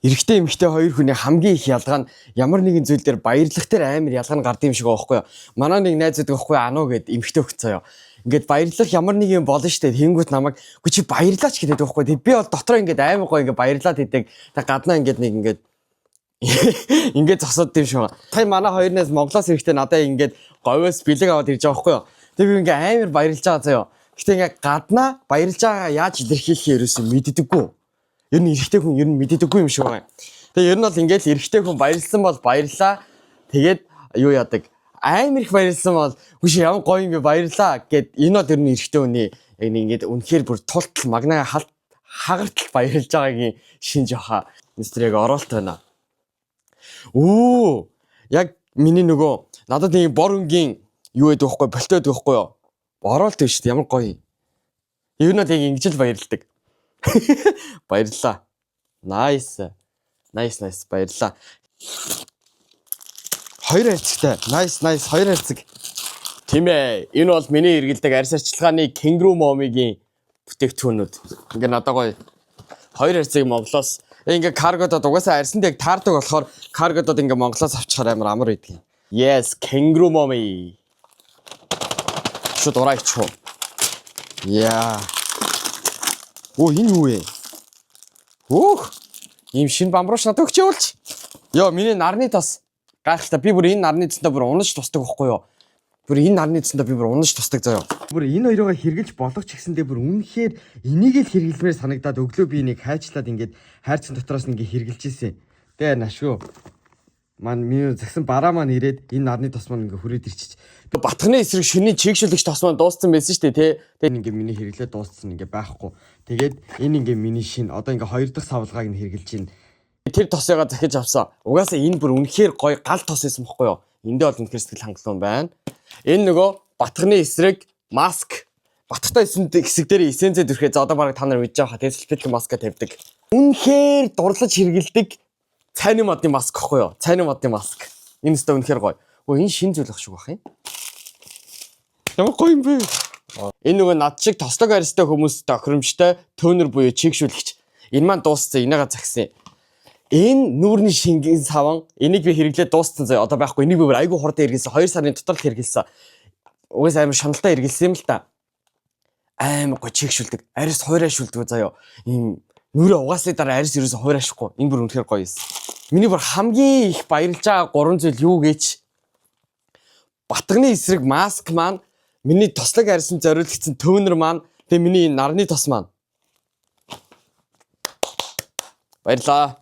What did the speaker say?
Эрэгтэй эмэгтэй хоёр хүний хамгийн их ялгаа нь ямар нэгэн зүйл дээр баярлах дээр амар ялгаа нь гардаг юм шиг байхгүй юу? Манай нэг найз байдаг байхгүй юу? Ануу гэд эмэгтэй хөгцөө ёо. Ингээд баярлах ямар нэг юм болно штэ. Тэнгүүт намайг "Гү чи баярлаач" гэдэг байхгүй юу? Би бол дотроо ингээд амар гоё ингээд баярлаад идэг. Тэг гаднаа ингээд нэг ингээд ингээд зогсоод тийм шүү. Та манай хоёрнаас Монголоос ирэхдээ надад ингээд говьоос бэлэг аваад ирж байгаа байхгүй юу? Тэг би ингээд амар баярлж байгаа заяо. Гэтэ ингээд гаднаа баярлж байгаа яаж илэрхийлэх ерөөсөө мэддэггүй. Ер нь эрэгтэй хүн ер нь мэддэггүй юм шиг байна. Тэгээ ер нь бол ингээд эрэгтэй хүн баярлсан бол баярлаа. Тэгээд юу яадаг? Амар их баярлсан бол хүш ямар гоё юм бэ баярлаа гэд энэ бол ер нь эрэгтэй хүний яг ингээд үнэхээр бүр тултал магнаа хагартал баярлж байгаагийн шинж баха. Мистерийг оролт байна. Оо яг миний нөгөө надад нэг бор өнгийн юу гэдэг вэ? Болтой байдаг байхгүй юу? Оролт биш шүү дээ ямар гоё. Ер нь яг ингэж л баярлдаг. Баярлаа. Nice баярлаа. Хоёр хайрцагтай. Nice хоёр хайрцаг. Тийм ээ. Энэ бол миний эргэлдэг арьс арчилгааны Kangaroo Mom-ийн бүтээгдэхүүнүүд. Ингээ надад гоё. Хоёр хайрцаг Монголоос ингээ каргодод угаасаа арьсанд яг таардаг болохоор каргодод ингээ Монголоос авчихаар амар идэх юм. Yes, Kangaroo Mom. Шууд ураач. Яа. Оо энэ юу вэ? Өөх. Ийм шин бамбрууш надад өгч явуулч. Йоо, миний нарны тос. Гайхалтай. Би бүр энэ нарны тостой бүр унаж тусдаг байхгүй юу? Бүр энэ нарны тостой би бүр унаж тусдаг заяа. Бүр энэ хоёроо хэрглэж болох ч гэсэндээ бүр үнэхээр энийг л хэрглэмээр санагдаад өглөө би энийг хайчлаад ингээд хайрцаг дотроос ингээд хэрглэж ийсэн. Тэ нашгүй. Миний загсан бараа маань ирээд энэ нарны тос маань ингээд хүрээд ирчих. Батганы эсрэг шөнийн чигшүүлэгч тос маань дууссан байсан шүү дээ, тэ. Тэгээд ингээд миний хэрэглээ дууссан ингээд байхгүй. Тэгээд энэ ингээд миний шин одоо ингээд хоёр дахь савлгааг нь хэрглэж байна. Тэр тосыгаа захиж авсан. Угаасаа энэ бүр үнэхээр гоё гал тос байсан бохгүй юу? Эндээ бол үнэхээр сэтгэл хангалуун байна. Энэ нөгөө батганы эсрэг маск. Батгтай хэсэг дээр эссенцэд өрхөө за одоо бараг та нар мэдж байгаа хаа тэсэлбэл маска тавьдаг. Үнэхээр дурлаж хэргэлдэг цайны модны маск гэхгүй юу? Цайны модны маск. Энэ өстө үнэхээр гоё. Өө энэ шин зүйл ах шиг бах юм. Ямар гоё юм бэ? Энэ нөгөө над шиг тослог арьстай хүмүүстэй охиромжтой төнөр буюу чигшүүлэгч. Энэ маань дууссан, энийгээ загсан. Энэ нүүрний шингэн саван энийг би хэрэглээд дууссан заяа. Одоо байхгүй. Энийг би бүр айгүй хурдан хэрэглэсэн. 2 сарын дотор л хэрэглэсэн. Угаас амар шаналтай хэрэглэсэн юм л та. Амар гоё чигшүүлдэг. Арьс хуурайшүүлдэг заяа. Ийм нүрэ угаасны дараа арьс ерөөсө хуурайшихгүй. Энэ бүр үнэхээр гоё юм. Миний бүр хамгийн их баярлж байгаа 3 зүйл юу гэж батганы эсрэг маск маань, миний тослог арьсанд зориулагдсан төвнөр маань, тэгээ миний нарны тос маань. Баярлаа.